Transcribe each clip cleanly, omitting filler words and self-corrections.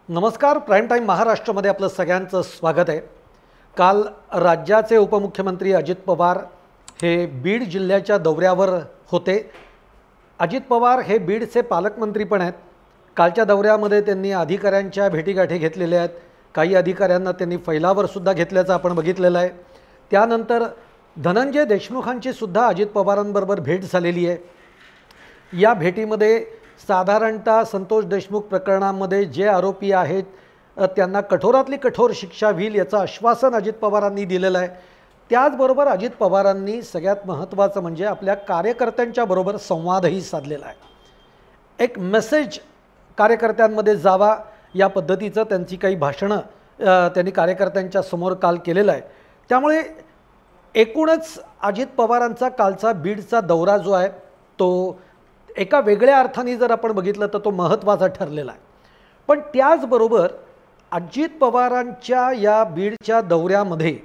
नमस्कार. Prime time महाराष्ट्रामध्ये आपलं सगळ्यांचं स्वागत आहे. काल राज्याचे उपमुख्यमंत्री अजित पवार हे बीड जिल्ह्याच्या दौऱ्यावर होते. अजित पवार हे बीडचे पालकमंत्री पण आहेत. कालच्या दौऱ्यामध्ये त्यांनी अधिकाऱ्यांच्या भेटीगाठी घेतलेल्या आहेत. काही अधिकाऱ्यांना त्यांनी फैलावरसुद्धा घेतल्याचं आपण बघितलेलं आहे. त्यानंतर धनंजय देशमुखांची सुद्धा अजित पवारांबरोबर भेट झालेली आहे. या भेटीमध्ये साधारणतः संतोष देशमुख प्रकरणामध्ये जे आरोपी आहेत त्यांना कठोरातली कठोर शिक्षा होईल याचं आश्वासन अजित पवारांनी दिलेलं आहे. त्याचबरोबर अजित पवारांनी सगळ्यात महत्त्वाचं म्हणजे आपल्या कार्यकर्त्यांच्या बरोबर संवादही साधलेला आहे. एक मेसेज कार्यकर्त्यांमध्ये जावा या पद्धतीचं त्यांची काही भाषणं त्यांनी कार्यकर्त्यांच्या समोर काल केलेलं आहे. त्यामुळे एकूणच अजित पवारांचा कालचा बीडचा दौरा जो आहे तो एका वेगळ्या अर्थाने जर आपण बघितलं तर तो महत्त्वाचा ठरलेला आहे. पण त्याचबरोबर अजित पवारांच्या या बीडच्या दौऱ्यामध्ये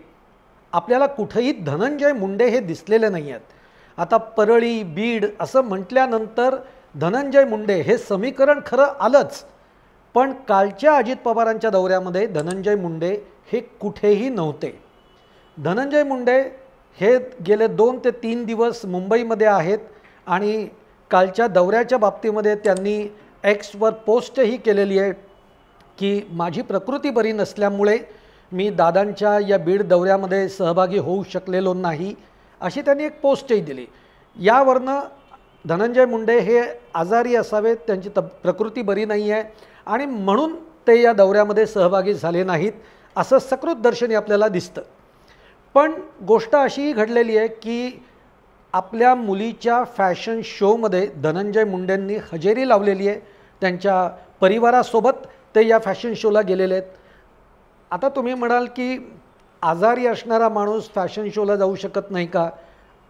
आपल्याला कुठेही धनंजय मुंडे हे दिसलेले नाही आहेत. आता परळी बीड असं म्हटल्यानंतर धनंजय मुंडे हे समीकरण खरं आलंच, पण कालच्या अजित पवारांच्या दौऱ्यामध्ये धनंजय मुंडे हे कुठेही नव्हते. धनंजय मुंडे हे गेले 2 ते 3 दिवस मुंबईमध्ये आहेत आणि कालच्या दौऱ्याच्या बाबतीमध्ये त्यांनी एक्सवर पोस्टही केलेली आहे की माझी प्रकृती बरी नसल्यामुळे मी दादांच्या या बीड दौऱ्यामध्ये सहभागी होऊ शकलेलो नाही, अशी त्यांनी एक पोस्टही दिली. यावरनं धनंजय मुंडे हे आजारी असावेत, त्यांची प्रकृती बरी नाही आहे आणि म्हणून ते या दौऱ्यामध्ये सहभागी झाले नाहीत असं सकृत दर्शनी आपल्याला दिसतं. पण गोष्ट अशीही घडलेली आहे की आपल्या मुलीच्या फॅशन शोमध्ये धनंजय मुंडेंनी हजेरी लावलेली आहे. त्यांच्या परिवारासोबत ते या फॅशन शोला गेलेले आहेत. आता तुम्ही म्हणाल की आजारी असणारा माणूस फॅशन शोला जाऊ शकत नाही का?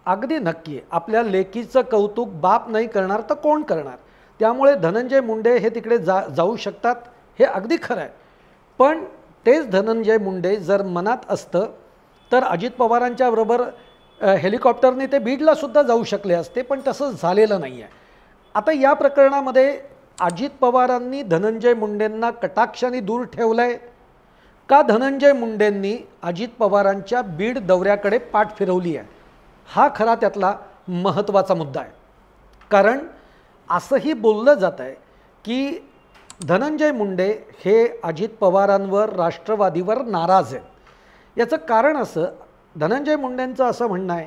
अगदी नक्की आहे. आपल्या लेकीचं कौतुक बाप नाही करणार तर कोण करणार? त्यामुळे धनंजय मुंडे हे तिकडे जाऊ शकतात, हे अगदी खरं आहे. पण तेच धनंजय मुंडे जर मनात असतं तर अजित पवारांच्या बरोबर हेलिकॉप्टरने ते बीडला सुद्धा जाऊ शकले असते, पण तसं झालेलं नाही आहे. आता या प्रकरणामध्ये अजित पवारांनी धनंजय मुंडेंना कटाक्षाने दूर ठेवलं आहे का धनंजय मुंडेंनी अजित पवारांच्या बीड दौऱ्याकडे पाठ फिरवली आहे? हा खरा त्यातला महत्त्वाचा मुद्दा आहे. कारण असंही बोललं जात आहे की धनंजय मुंडे हे अजित पवारांवर राष्ट्रवादीवर नाराज आहेत. याचं कारण असं, धनंजय मुंडेंचं असं म्हणणं आहे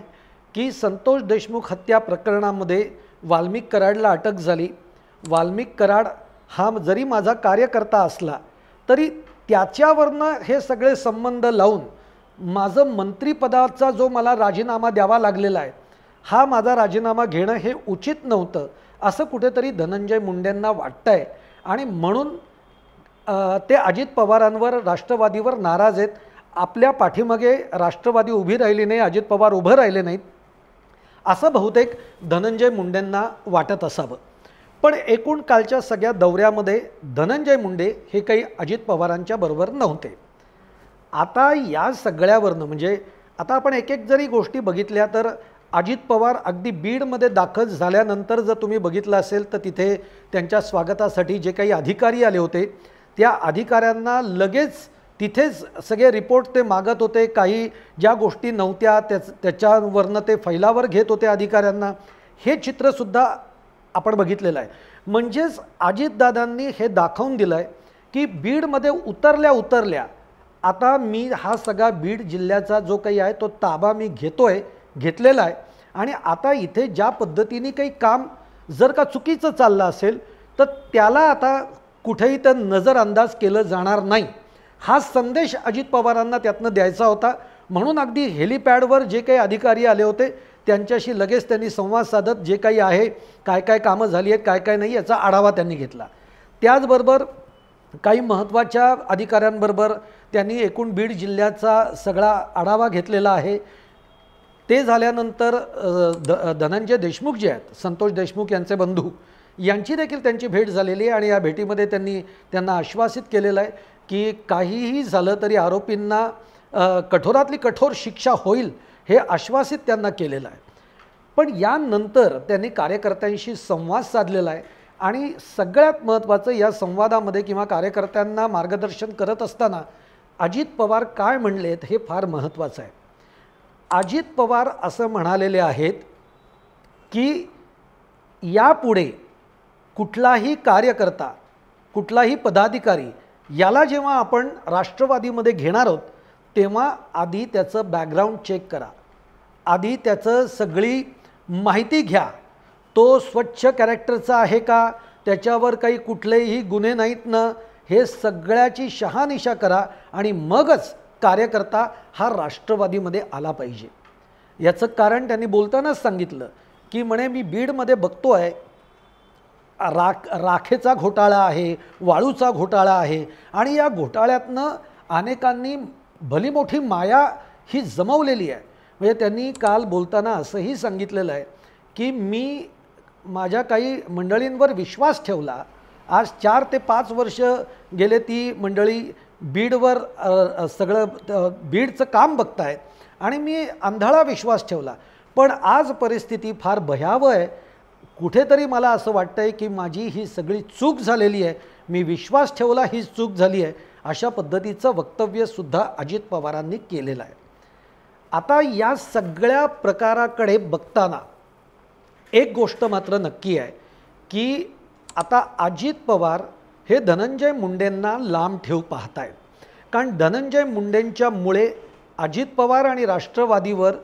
की संतोष देशमुख हत्या प्रकरणामध्ये वाल्मिक कराडला अटक झाली. वाल्मिक कराड हा जरी माझा कार्यकर्ता असला तरी त्याच्यावरनं हे सगळे संबंध लावून माझं मंत्रिपदाचा जो मला राजीनामा द्यावा लागलेला आहे हा माझा राजीनामा घेणं हे उचित नव्हतं असं कुठेतरी धनंजय मुंडेंना वाटतं आहे आणि म्हणून ते अजित पवारांवर राष्ट्रवादीवर नाराज आहेत. आपल्या पाठीमागे राष्ट्रवादी उभी राहिली नाही, अजित पवार उभं राहिले नाहीत असं बहुतेक धनंजय मुंडेंना वाटत असावं. पण एकूण कालच्या सगळ्या दौऱ्यामध्ये धनंजय मुंडे हे काही अजित पवारांच्या बरोबर नव्हते. आता या सगळ्यावरनं म्हणजे आता आपण एक एक जरी गोष्टी बघितल्या तर अजित पवार अगदी बीडमध्ये दाखल झाल्यानंतर जर तुम्ही बघितलं असेल तर तिथे त्यांच्या स्वागतासाठी जे काही अधिकारी आले होते त्या अधिकाऱ्यांना लगेच तिथेच सगळे रिपोर्ट ते मागत होते. काही ज्या गोष्टी नव्हत्या त्याच्यावरनं ते फैलावर घेत होते अधिकाऱ्यांना. हे चित्रसुद्धा आपण बघितलेलं आहे. म्हणजेच अजितदादांनी हे दाखवून दिलं आहे की बीडमध्ये उतरल्या आता मी हा सगळा बीड जिल्ह्याचा जो काही आहे तो ताबा मी घेतलेला आहे आणि आता इथे ज्या पद्धतीने काही काम जर का चुकीचं चाललं असेल तर त्याला आता कुठेही तर नजरअंदाज केलं जाणार नाही. हा संदेश अजित पवारांना त्यातनं द्यायचा होता. म्हणून अगदी हेलिपॅडवर जे काही अधिकारी आले होते त्यांच्याशी लगेच त्यांनी संवाद साधत जे काही आहे काय काय कामं झाली आहेत काय काय नाही याचा आढावा त्यांनी घेतला. त्याचबरोबर काही महत्त्वाच्या अधिकाऱ्यांबरोबर त्यांनी एकूण बीड जिल्ह्याचा सगळा आढावा घेतलेला आहे. ते झाल्यानंतर धनंजय देशमुख जे आहेत, संतोष देशमुख यांचे बंधू, यांची देखील त्यांची भेट झालेली आहे आणि या भेटीमध्ये त्यांना आश्वासित केलेलं आहे की काहीही झालं तरी आरोपींना कठोरातली कठोर शिक्षा होईल हे आश्वासित त्यांना केलेलं आहे. पण यानंतर त्यांनी कार्यकर्त्यांशी संवाद साधलेला आहे आणि सगळ्यात महत्त्वाचं या संवादामध्ये किंवा कार्यकर्त्यांना मार्गदर्शन करत असताना अजित पवार काय म्हणलेत हे फार महत्त्वाचं आहे. अजित पवार असं म्हणालेले आहेत की यापुढे कुठलाही कार्यकर्ता, कुठलाही पदाधिकारी याला जेव्हा आपण राष्ट्रवादीमध्ये घेणार आहोत तेव्हा आधी त्याचं बॅकग्राऊंड चेक करा, आधी त्याचं सगळी माहिती घ्या. तो स्वच्छ कॅरेक्टरचा आहे का, त्याच्यावर काही कुठलेही गुन्हे नाहीत ना, हे सगळ्याची शहानिशा करा आणि मगच कार्यकर्ता हा राष्ट्रवादीमध्ये आला पाहिजे. याचं कारण त्यांनी बोलतानाच सांगितलं की म्हणे मी बीडमध्ये बघतो आहे राखेचा घोटाळा आहे, वाळूचा घोटाळा आहे आणि या घोटाळ्यातनं अनेकांनी भली मोठी माया ही जमवलेली आहे. म्हणजे त्यांनी काल बोलताना असंही सांगितलेलं आहे की मी माझ्या काही मंडळींवर विश्वास ठेवला. आज 4 ते 5 वर्ष गेले ती मंडळी बीडवर सगळं बीडचं काम बघतायत आणि मी आंधळा विश्वास ठेवला. पण आज परिस्थिती फार भयावह आहे. कुठेतरी मला असं वाटतंय की माझी ही सगळी चूक झालेली आहे, मी विश्वास ठेवला ही चूक झाली आहे, अशा पद्धतीचं वक्तव्यसुद्धा अजित पवारांनी केलेलं आहे. आता या सगळ्या प्रकाराकडे बघताना एक गोष्ट मात्र नक्की आहे की आता अजित पवार हे धनंजय मुंडेंना लांब ठेवू पाहत आहेत. कारण धनंजय मुंडेंच्यामुळे अजित पवार आणि राष्ट्रवादीवर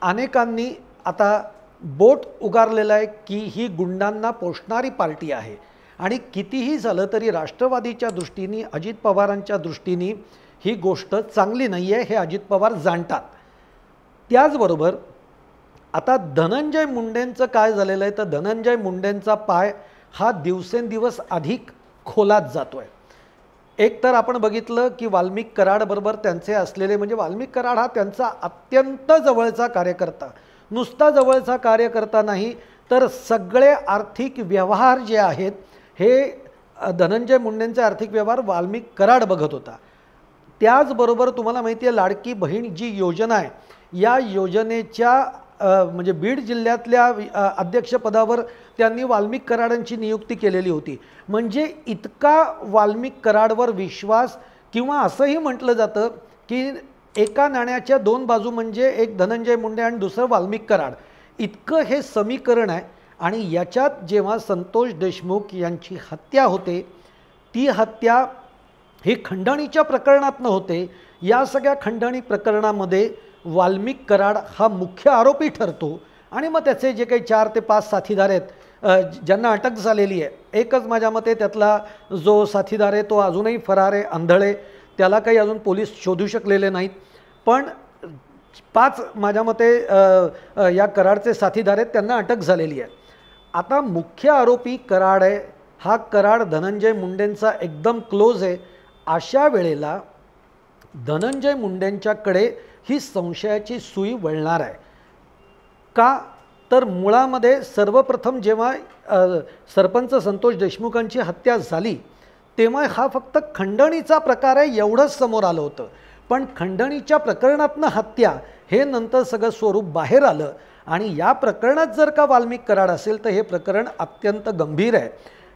अनेकांनी आता बोट उगारलेलं आहे की ही गुंडांना पोषणारी पार्टी आहे आणि कितीही झालं तरी राष्ट्रवादीच्या दृष्टीने, अजित पवारांच्या दृष्टीने ही गोष्ट चांगली नाही आहे हे अजित पवार जाणतात. त्याचबरोबर आता धनंजय मुंडेंचं काय झालेलं आहे तर धनंजय मुंडेंचा पाय हा दिवसेंदिवस अधिक खोलात जातो आहे. एक तर आपण बघितलं की वाल्मिक कराडबरोबर त्यांचे असलेले, म्हणजे वाल्मिक कराड हा त्यांचा अत्यंत जवळचा कार्यकर्ता, नुसता जवळचा कार्यकर्ता नाही तर सगळे आर्थिक व्यवहार जे आहेत हे धनंजय मुंडेंचे आर्थिक व्यवहार वाल्मिक कराड बघत होता. त्याचबरोबर तुम्हाला माहिती आहे लाडकी बहीण जी योजना आहे, या योजनेच्या म्हणजे बीड जिल्ह्यातल्या अध्यक्षपदावर त्यांनी वाल्मिक कराडांची नियुक्ती केलेली होती. म्हणजे इतका वाल्मिक कराडवर विश्वास, किंवा असंही म्हटलं जातं की एका नाण्याच्या 2 बाजू, म्हणजे एक धनंजय मुंडे आणि दुसरं वाल्मिक कराड, इतकं हे समीकरण आहे. आणि याच्यात जेव्हा संतोष देशमुख यांची हत्या होते, ती हत्या ही खंडणीच्या प्रकरणातनं होते. या सगळ्या खंडणी प्रकरणामध्ये वाल्मिक कराड हा मुख्य आरोपी ठरतो आणि मग त्याचे जे काही 4 ते 5 साथीदार आहेत ज्यांना अटक झालेली आहे, एकच माझ्या मते त्यातला जो साथीदार आहे तो अजूनही फरार आहे, आंधळे, त्याला काही अजून पोलीस शोधू शकलेले नाहीत. पण 5 माझ्या मते या कराडचे साथीदार आहेत, त्यांना अटक झालेली आहे. आता मुख्य आरोपी कराड आहे, हा कराड धनंजय मुंडेंचा एकदम क्लोज आहे. अशा वेळेला धनंजय मुंडेंच्याकडे ही संशयाची सुई वळणार आहे. का तर मुळामध्ये सर्वप्रथम जेव्हा सरपंच संतोष देशमुखांची हत्या झाली तेव्हा हा फक्त खंडणीचा प्रकार आहे एवढंच समोर आलं होतं. पण खंडणीच्या प्रकरणातनं हत्या हे नंतर सगळं स्वरूप बाहेर आलं आणि या प्रकरणात जर का वाल्मिक कराड असेल तर हे प्रकरण अत्यंत गंभीर आहे.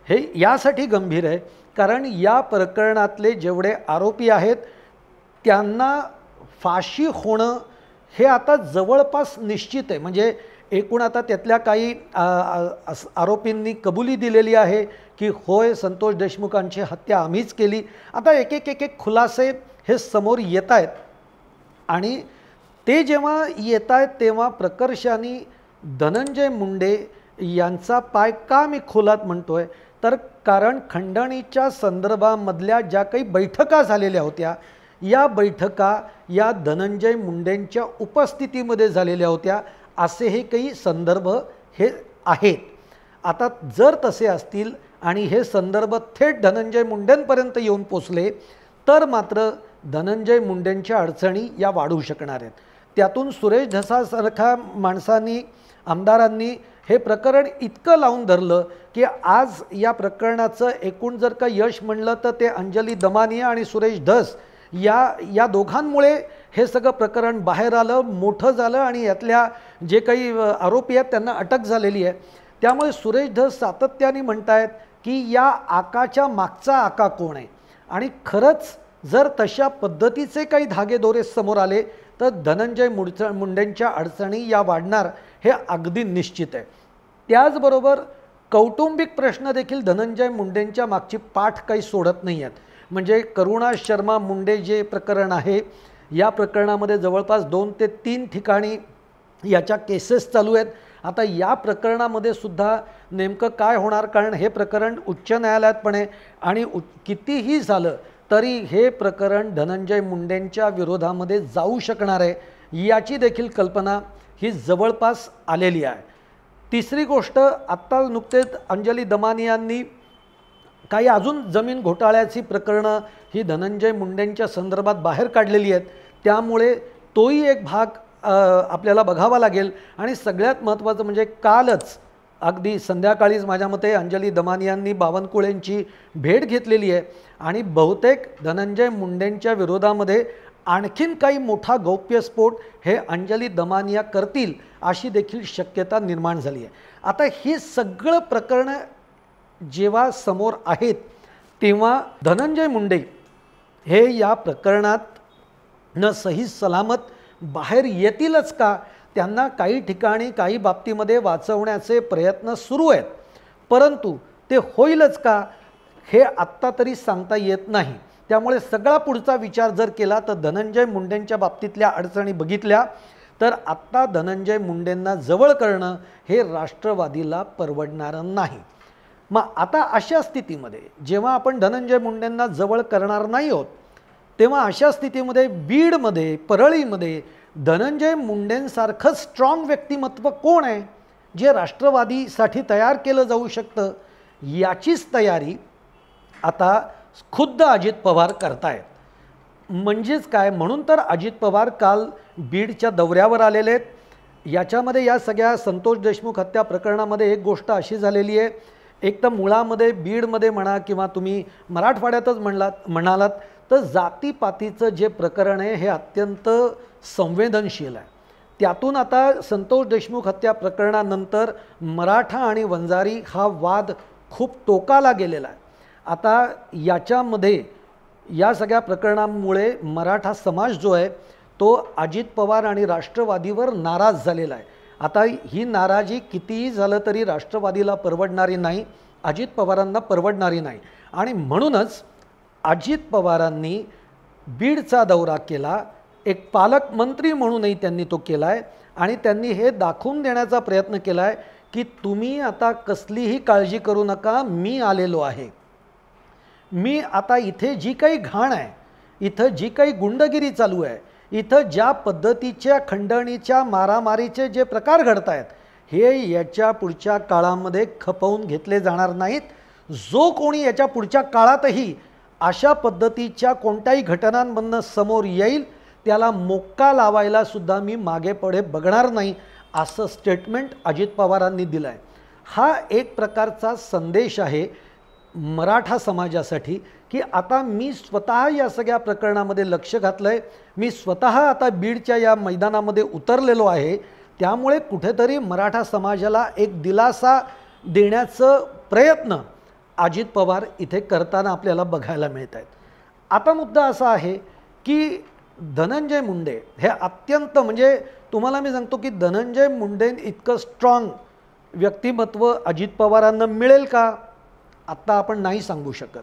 हे यासाठी गंभीर आहे कारण या प्रकरणातले जेवढे आरोपी आहेत त्यांना फाशी होणं हे आता जवळपास निश्चित आहे. म्हणजे एकूण आता त्यातल्या काही आरोपींनी कबुली दिलेली आहे की होय संतोष देशमुखांची हत्या आम्हीच केली. आता एक एक खुलासे हे समोर येत आहेत आणि ते जेव्हा येत आहेत तेव्हा प्रकर्षाने धनंजय मुंडे यांचा पाय का मी खोलात म्हणतोय तर कारण खंडणीच्या संदर्भामधल्या ज्या काही बैठका झालेल्या होत्या, या बैठका या धनंजय मुंडेंच्या उपस्थितीमध्ये झालेल्या होत्या असे हे काही संदर्भ हे आहेत. आता जर तसे असतील आणि हे संदर्भ थेट धनंजय मुंडेंपर्यंत येऊन पोचले तर मात्र धनंजय मुंडेंच्या अडचणी या वाढू शकणार आहेत. त्यातून सुरेश धसासारख्या माणसांनी, आमदारांनी हे प्रकरण इतकं लावून धरलं की आज या प्रकरणाचं एकूण जर का यश म्हणलं तर ते अंजली दमानिया आणि सुरेश धस या दोघांमुळे हे सगळं प्रकरण बाहेर आलं, मोठं झालं आणि यातल्या जे काही आरोपी आहेत त्यांना अटक झालेली आहे. त्यामुळे सुरेश धस सातत्याने म्हणतायत की या आकाच्या मागचा आका कोण आहे, आणि खरंच जर तशा पद्धतीचे काही धागेदोरे समोर आले तर धनंजय मुंडेंच्या अडचणी या वाढणार हे अगदी निश्चित आहे. त्याचबरोबर कौटुंबिक प्रश्न देखील धनंजय मुंडेंच्या मागची पाठ काही सोडत नाही आहेत. म्हणजे करुणा शर्मा मुंडे जे प्रकरण आहे, या प्रकरणामध्ये जवळपास 2 ते 3 ठिकाणी याच्या केसेस चालू आहेत. आता या प्रकरणामध्ये सुद्धा नेमकं काय होणार, कारण हे प्रकरण उच्च न्यायालयात पण आहे आणि कितीही झालं तरी हे प्रकरण धनंजय मुंडेंच्या विरोधामध्ये जाऊ शकणार आहे, याची देखील कल्पना ही जवळपास आलेली आहे. तिसरी गोष्ट, आत्ता नुकतेच अंजली दमानी यांनी काही अजून जमीन घोटाळ्याची प्रकरणं ही धनंजय मुंडेंच्या संदर्भात बाहेर काढलेली आहेत. त्यामुळे तोही एक भाग आपल्याला बघावा लागेल. आणि सगळ्यात महत्त्वाचं म्हणजे कालच अगदी संध्याकाळीच माझ्या मते अंजली दमानी यांनी बावनकुळेंची भेट घेतलेली आहे आणि बहुतेक धनंजय मुंडेंच्या विरोधामध्ये आणखीन काही मोठा गौप्यस्फोट हे अंजली दमानिया करतील अशी देखील शक्यता निर्माण झाली आहे. आता ही सगळं प्रकरणं जेव्हा समोर आहेत तेव्हा धनंजय मुंडे हे या प्रकरणात न सही सलामत बाहेर येतीलच का, त्यांना काही ठिकाणी काही बाबतीमध्ये वाचवण्याचे प्रयत्न सुरू आहेत, परंतु ते होईलच का हे आत्ता तरी सांगता येत नाही. त्यामुळे सगळा पुढचा विचार जर केला तर धनंजय मुंडेंच्या बाबतीतल्या अडचणी बघितल्या तर आत्ता धनंजय मुंडेंना जवळ करणं हे राष्ट्रवादीला परवडणारं नाही. मग आता अशा स्थितीमध्ये जेव्हा आपण धनंजय मुंडेंना जवळ करणार नाही आहोत तेव्हा अशा स्थितीमध्ये बीडमध्ये परळीमध्ये धनंजय मुंडेंसारखं स्ट्रॉंग व्यक्तिमत्व कोण आहे जे राष्ट्रवादीसाठी तयार केलं जाऊ शकतं, याचीच तयारी आता खुद्द अजित पवार करतायत. म्हणजेच काय, म्हणून तर अजित पवार काल बीडच्या दौऱ्यावर आलेले आहेत. याच्यामध्ये या सगळ्या संतोष देशमुख हत्या प्रकरणामध्ये एक गोष्ट अशी झालेली आहे, एक तर मुळामध्ये बीडमध्ये म्हणा किंवा तुम्ही मराठवाड्यातच म्हणालात तर जातीपातीचं जे प्रकरण आहे हे अत्यंत संवेदनशील आहे. त्यातून आता संतोष देशमुख हत्या प्रकरणानंतर मराठा आणि वंजारी हा वाद खूप टोकाला गेलेला आहे. आता याच्यामध्ये या सगळ्या प्रकरणांमुळे मराठा समाज जो आहे तो अजित पवार आणि राष्ट्रवादीवर नाराज झालेला आहे. आता ही नाराजी कितीही झालं तरी राष्ट्रवादीला परवडणारी नाही, अजित पवारांना परवडणारी नाही. आणि म्हणूनच अजित पवारांनी बीडचा दौरा केला, एक पालकमंत्री म्हणूनही त्यांनी तो केला आहे आणि त्यांनी हे दाखवून देण्याचा प्रयत्न केला आहे की तुम्ही आता कसलीही काळजी करू नका, मी आलेलो आहे. मी आता इथे जी काही घाण आहे, इथं जी काही गुंडगिरी चालू आहे, इथं ज्या पद्धतीच्या खंडणीच्या मारामारीचे जे प्रकार घडत आहेत हे याच्या पुढच्या काळामध्ये खपवून घेतले जाणार नाहीत. जो कोणी याच्या पुढच्या काळातही अशा पद्धतीच्या कोणत्याही घटनांमधनं समोर येईल त्याला मोक्का लावायला सुद्धा मी मागे पुढे बघणार नाही, असं स्टेटमेंट अजित पवारांनी दिलं आहे. हा एक प्रकारचा संदेश आहे मराठा समाजासाठी की आता मी स्वतः या सगळ्या प्रकरणामध्ये लक्ष घातलं आहे, मी स्वतः आता बीडच्या या मैदानामध्ये उतरलेलो आहे. त्यामुळे कुठेतरी मराठा समाजाला एक दिलासा देण्याचं प्रयत्न अजित पवार इथे करताना आपल्याला बघायला मिळत आहेत. आता मुद्दा असा आहे की धनंजय मुंडे हे अत्यंत, म्हणजे तुम्हाला मी सांगतो की धनंजय मुंडे इतकं स्ट्रॉंग व्यक्तिमत्व अजित पवारांना मिळेल का, आत्ता आपण नाही सांगू शकत.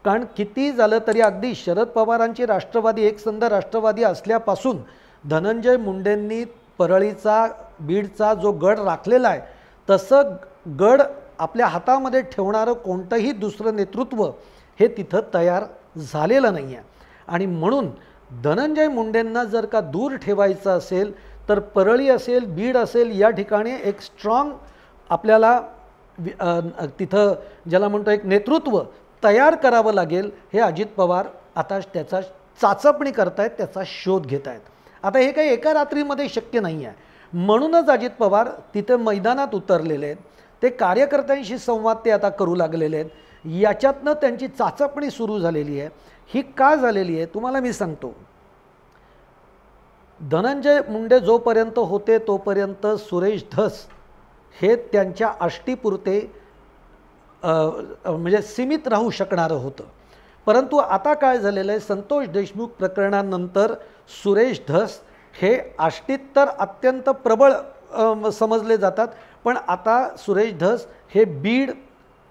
कारण किती झालं तरी अगदी शरद पवारांची राष्ट्रवादी एकसंध राष्ट्रवादी असल्यापासून धनंजय मुंडेंनी परळीचा बीडचा जो गड राखलेला आहे तसं गड आपल्या हातामध्ये ठेवणारं कोणतंही दुसरं नेतृत्व हे तिथं तयार झालेलं नाही आहे. आणि म्हणून धनंजय मुंडेंना जर का दूर ठेवायचं असेल तर परळी असेल बीड असेल या ठिकाणी एक स्ट्रॉंग आपल्याला तिथं ज्याला म्हणतो एक नेतृत्व तयार करावं लागेल. हे अजित पवार आता त्याचा चाचपणी करतायत, त्याचा शोध घेत आहेत. आता हे काही एका रात्रीमध्ये शक्य नाही आहे, म्हणूनच अजित पवार तिथे मैदानात उतरलेले आहेत, ते कार्यकर्त्यांशी संवाद ते आता करू लागलेले आहेत. याच्यातनं त्यांची चाचपणी सुरू झालेली आहे. ही का झालेली आहे तुम्हाला मी सांगतो. धनंजय मुंडे जोपर्यंत होते तोपर्यंत सुरेश धस हे त्यांच्या आष्टीपुरते म्हणजे सीमित राहू शकणारं होतं. परंतु आता काय झालेलं आहे, संतोष देशमुख प्रकरणानंतर सुरेश धस हे आष्टीत तर अत्यंत प्रबळ समजले जातात, पण आता सुरेश धस हे बीड,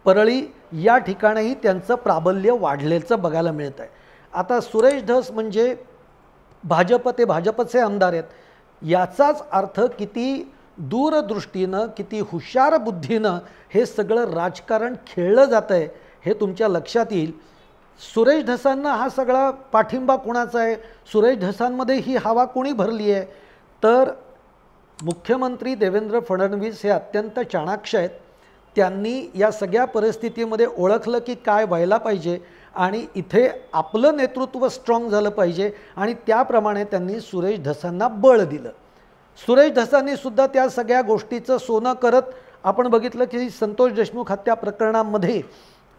परळी या ठिकाणीही त्यांचं प्राबल्य वाढलेलं बघायला मिळत आहे. आता सुरेश धस म्हणजे ते भाजपचे आमदार आहेत, याचाच अर्थ किती दूरदृष्टीनं, किती हुशार बुद्धीनं हे सगळं राजकारण खेळलं जातं आहे हे तुमच्या लक्षात येईल. सुरेश धसांना हा सगळा पाठिंबा कोणाचा आहे, सुरेश धसांमध्ये ही हवा कोणी भरली आहे, तर मुख्यमंत्री देवेंद्र फडणवीस हे अत्यंत चाणाक्ष आहेत. त्यांनी या सगळ्या परिस्थितीमध्ये ओळखलं की काय व्हायला पाहिजे आणि इथे आपलं नेतृत्व स्ट्रॉंग झालं पाहिजे आणि त्याप्रमाणे त्यांनी सुरेश धसांना बळ दिलं. सुरेश धसांनी सुद्धा त्या सगळ्या गोष्टीचं सोनं करत आपण बघितलं की संतोष देशमुख हत्या प्रकरणामध्ये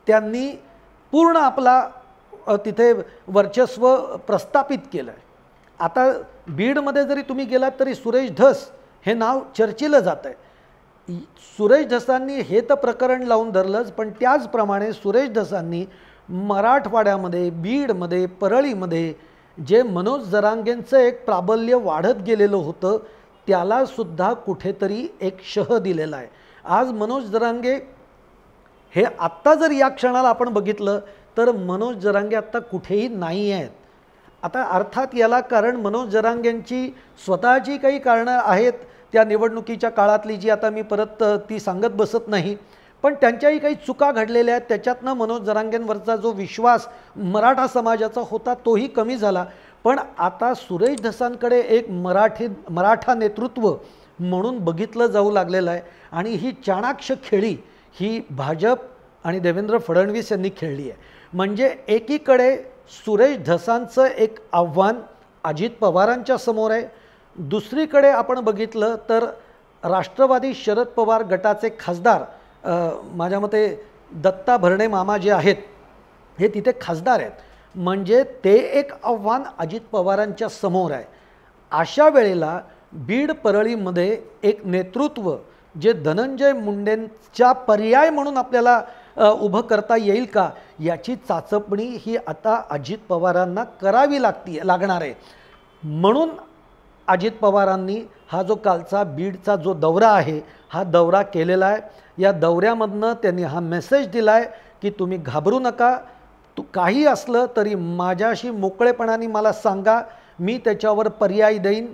त्यांनी पूर्ण आपला तिथे वर्चस्व प्रस्थापित केलं आहे. आता बीडमध्ये जरी तुम्ही गेलात तरी सुरेश धस हे नाव चर्चिलं जातं आहे. सुरेश धसांनी हे तर प्रकरण लावून धरलंच, पण त्याचप्रमाणे सुरेश धसांनी मराठवाड्यामध्ये, बीडमध्ये, परळीमध्ये जे मनोज जरांगेंचं एक प्राबल्य वाढत गेलेलं होतं त्यालासुद्धा कुठेतरी एक शह दिलेला आहे. आज मनोज जरांगे हे आत्ता जर या क्षणाला आपण बघितलं तर मनोज जरांगे आत्ता कुठेही नाही आहेत. आता अर्थात याला कारण मनोज जरांगेंची स्वतःची काही कारणं आहेत त्या निवडणुकीच्या काळातली, जी आता मी परत ती सांगत बसत नाही, पण त्यांच्याही काही चुका घडलेल्या आहेत. त्याच्यातनं मनोज जरांगेंवरचा जो विश्वास मराठा समाजाचा होता तोही कमी झाला. पण आता सुरेश धसांकडे एक मराठा नेतृत्व म्हणून बघितलं जाऊ लागलेलं आहे आणि ही चाणाक्ष खेळी ही भाजप आणि देवेंद्र फडणवीस यांनी खेळली आहे. म्हणजे एकीकडे सुरेश धसांचं एक आव्हान अजित पवारांच्या समोर आहे, दुसरीकडे आपण बघितलं तर राष्ट्रवादी शरद पवार गटाचे खासदार माझ्या मते दत्ता भरणे मामा जे आहेत हे तिथे खासदार आहेत, म्हणजे ते एक आव्हान अजित पवारांच्या समोर आहे. अशा वेळेला बीड परळीमध्ये एक नेतृत्व जे धनंजय मुंडेंच्या पर्याय म्हणून आपल्याला उभं करता येईल का याची चाचपणी ही आता अजित पवारांना करावी लागणार आहे. म्हणून अजित पवारांनी हा जो कालचा बीडचा जो दौरा आहे हा दौरा केलेला आहे. या दौऱ्यामधनं त्यांनी हा मेसेज दिला आहे की तुम्ही घाबरू नका, काही असलं तरी माझ्याशी मोकळेपणाने मला सांगा, मी त्याच्यावर पर्याय देईन.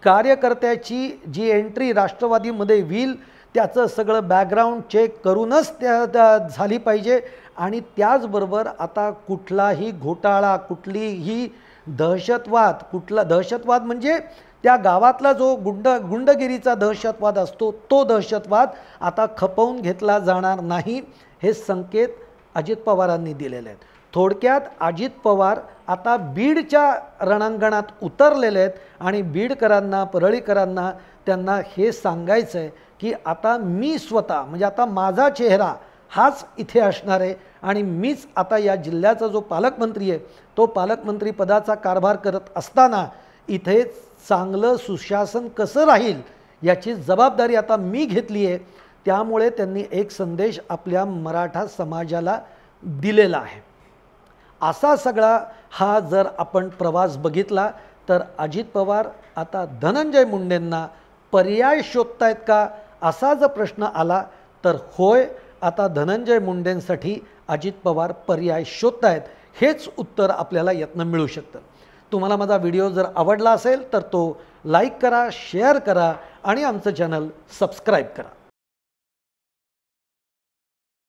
कार्यकर्त्याची जी एंट्री राष्ट्रवादीमध्ये होईल त्याचं सगळं बॅकग्राऊंड चेक करूनच त्या झाली पाहिजे आणि त्याचबरोबर आता कुठलाही घोटाळा, कुठलीही दहशतवाद म्हणजे त्या गावातला जो गुंडगिरीचा दहशतवाद असतो तो दहशतवाद आता खपवून घेतला जाणार नाही, हे संकेत अजित पवारांनी दिलेले आहेत. थोडक्यात अजित पवार आता बीडच्या रणांगणात उतरलेले आहेत आणि बीडकरांना, परळीकरांना त्यांना हे सांगायचं आहे की आता मी स्वतः म्हणजे आता माझा चेहरा हाच इथे असणार आहे आणि मीच आता या जिल्ह्याचा जो पालकमंत्री आहे तो पालकमंत्री पदाचा कारभार करत असताना इथे चांगलं सुशासन कसं राहील याची जबाबदारी आता मी घेतली आहे. त्यामुळे त्यांनी एक संदेश आपल्या मराठा समाजाला दिलेला आहे. असा सगळा हा जर आपण प्रवास बघितला तर अजित पवार आता धनंजय मुंडेंना पर्याय शोधतायत का असा जर प्रश्न आला तर होय, आता धनंजय मुंडेंसाठी अजित पवार पर्याय शोधतायत, हेच उत्तर आपल्याला यातनं मिळू शकतं. तुम्हाला माझा व्हिडिओ जर आवडला असेल तर तो लाईक करा, शेअर करा आणि आमचं चॅनल सबस्क्राईब करा.